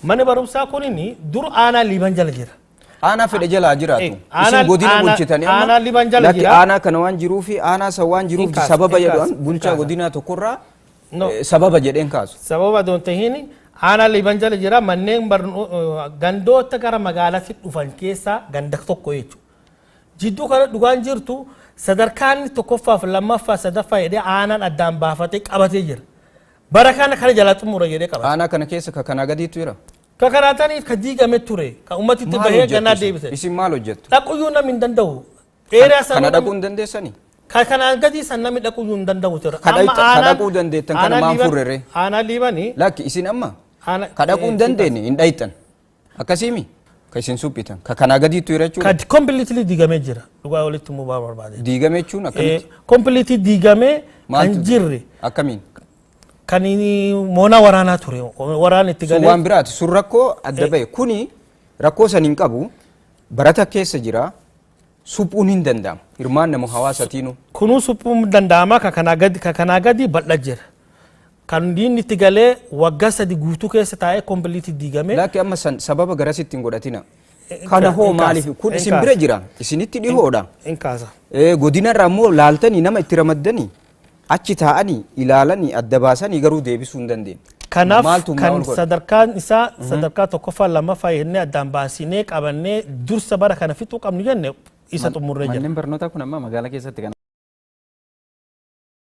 Mana barumsaa kunini dur aanaa liban jala jira. Aanaa fedhe jala jiraatu. Isin godina bulchitanii amma aanaa liban jala jira. Aanaa kana waan jiruu fi aanaa san waan jiruuf sababa jedhan bulchaa godina tokkorraa sababa jedheen kaasu. Sababa doonte hini aanaa liban jala jira manneen gandoota gara magaalaatti dhufan keessaa ganda tokko jechuudha. Jidduu kana dhugaan jirtu sadarkaan tokkoffaaf lammaffaa sadaffaa jedhee aanaan addaan baafatee qabatee jira. Bara kana jala xumura jedhee qabate. Aanaa kana keessa kana gadiitu jira. Kakaraatanii ka diigame ture ka ummatitti bahee ganaa deebise. Isin maal hojjettu? Dhaquyyuu namni hin danda'u. Dheeraa sana kana dhaquu hin dandeessanii? Kana gadi san namni dhaquyyuu hin danda'u ture. Ka dhaquu dandeettan kana maan furrere? Aanaa liibanii. Lakki isin amma ka dhaquu hin dandeenye hin dhayxan. Akkasiimi ka isin suphitan ka kana gadiitu jira jechuudha. Ka completely diigamee jira. Dhugaa walitti muu barbaade. Diigame jechuun akkamitti? Completely diigamee hin jirre. Akkamiin? Kanini moona waraanaa ture waraan itti galee waan biraati sun rakkoo adda bahe kuni rakkoo san hin qabu barata keessa jira suphuun hin danda'amu hirmaan nama hawaasatiinu kunu suphuun danda'ama ka kanaa gadi bal'a jira kan diinni itti galee waggaa 3 guutuu keessa taa'ee kompiliitii diigame laakki amma san sababa garasitti hin godhatina kana hoo maaliif kun isin bira jira isinitti dhihoodha in kaasa godinarraa immoo laaltanii nama itti ramaddanii achi taa'anii ilaalanii adda baasanii garuu deebisuu hin dandeenye. Kanaaf kan sadarkaan isaa sadarkaa tokkoffaa lammaffaa jennee addaan baasinee qabannee dursa bara kana fixuu qabnu jenne isa xumurree jira. Manneen barnootaa kun amma magaalaa keessatti